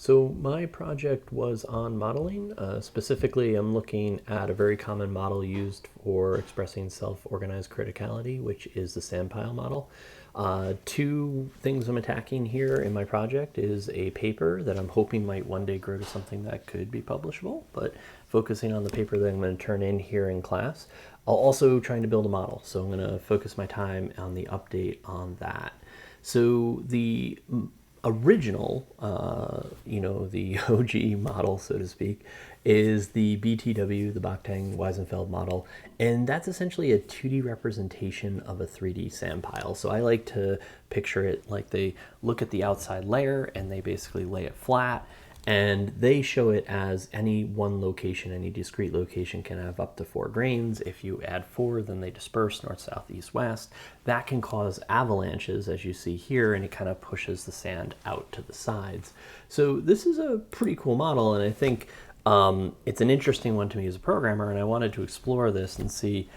So my project was on modeling. Specifically, I'm looking at a very common model used for expressing self-organized criticality, which is the Sandpile model. Two things I'm attacking here in my project is a paper that I'm hoping might one day grow to something that could be publishable, but focusing on the paper that I'm going to turn in here in class. I'll also trying to build a model, so I'm going to focus my time on the update on that. So the original, the OG model, so to speak, is the BTW, the Tang and Weisenfeld model, and that's essentially a 2D representation of a 3D sandpile. So I like to picture it like they look at the outside layer and they basically lay it flat, and they show it as any one location, any discrete location can have up to 4 grains. If you add 4, then they disperse north, south, east, west. That can cause avalanches, as you see here, and it kind of pushes the sand out to the sides. So this is a pretty cool model, and I think it's an interesting one to me as a programmer, and I wanted to explore this and see,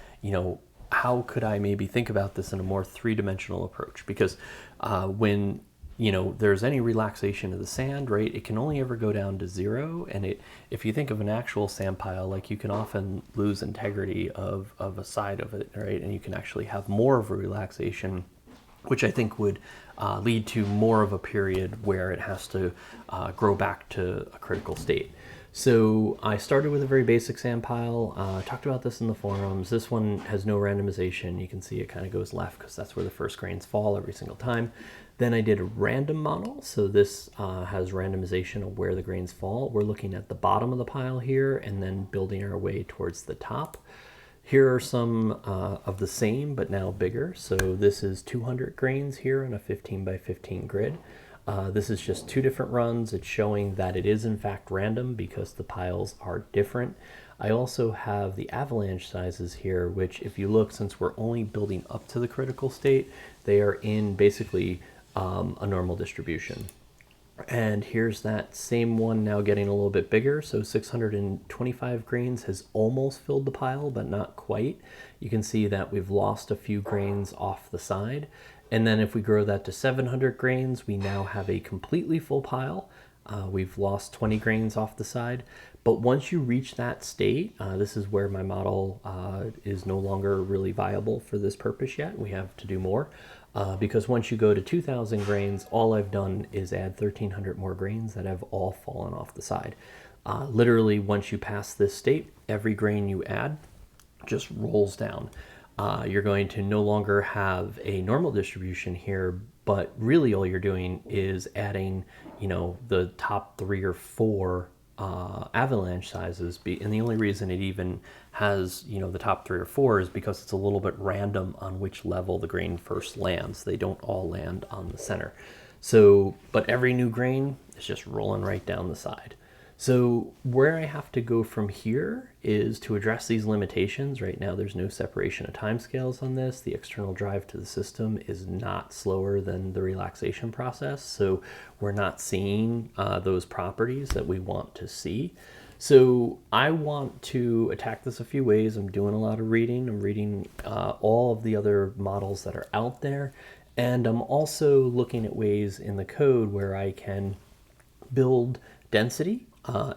how could I maybe think about this in a more three-dimensional approach? Because when there's any relaxation of the sand, right, it can only ever go down to 0. And if you think of an actual sand pile, like, you can often lose integrity of a side of it, right? And you can actually have more of a relaxation, which I think would lead to more of a period where it has to grow back to a critical state. So I started with a very basic sand pile, talked about this in the forums. This one has no randomization. You can see it kind of goes left because that's where the first grains fall every single time. Then I did a random model. So this has randomization of where the grains fall. We're looking at the bottom of the pile here and then building our way towards the top. Here are some of the same, but now bigger. So this is 200 grains here on a 15 by 15 grid. This is just 2 different runs. It's showing that it is in fact random because the piles are different. I also have the avalanche sizes here, which, if you look, since we're only building up to the critical state, they are in basically a normal distribution. And here's that same one now getting a little bit bigger. So 625 grains has almost filled the pile, but not quite. You can see that we've lost a few grains off the side. And then if we grow that to 700 grains, we now have a completely full pile. We've lost 20 grains off the side. But once you reach that state, this is where my model is no longer really viable for this purpose yet. We have to do more. Because once you go to 2,000 grains, all I've done is add 1,300 more grains that have all fallen off the side. Literally, once you pass this state, every grain you add just rolls down. You're going to no longer have a normal distribution here, but really all you're doing is adding, the top 3 or 4 avalanche sizes. And the only reason it even has, the top 3 or 4 is because it's a little bit random on which level the grain first lands. They don't all land on the center. So, but every new grain is just rolling right down the side. So where I have to go from here is to address these limitations. Right now, there's no separation of timescales on this. The external drive to the system is not slower than the relaxation process. So we're not seeing those properties that we want to see. So I want to attack this a few ways. I'm doing a lot of reading. I'm reading all of the other models that are out there. And I'm also looking at ways in the code where I can build density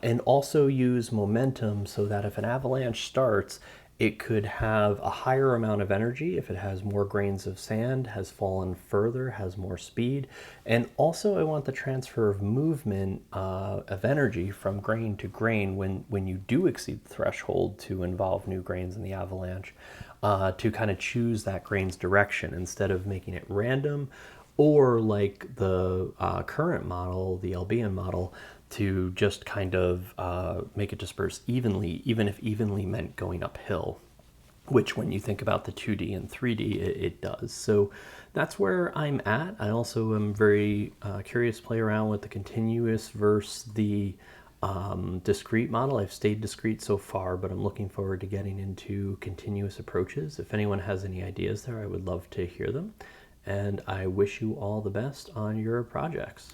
and also use momentum so that if an avalanche starts, it could have a higher amount of energy if it has more grains of sand, has fallen further, has more speed. And also I want the transfer of movement of energy from grain to grain when you do exceed the threshold to involve new grains in the avalanche, to kind of choose that grain's direction instead of making it random, or like the current model, the Abelian model, to just kind of make it disperse evenly, even if evenly meant going uphill, which when you think about the 2D and 3D, it does. So that's where I'm at. I also am very curious to play around with the continuous versus the discrete model. I've stayed discrete so far, but I'm looking forward to getting into continuous approaches. If anyone has any ideas there, I would love to hear them. And I wish you all the best on your projects.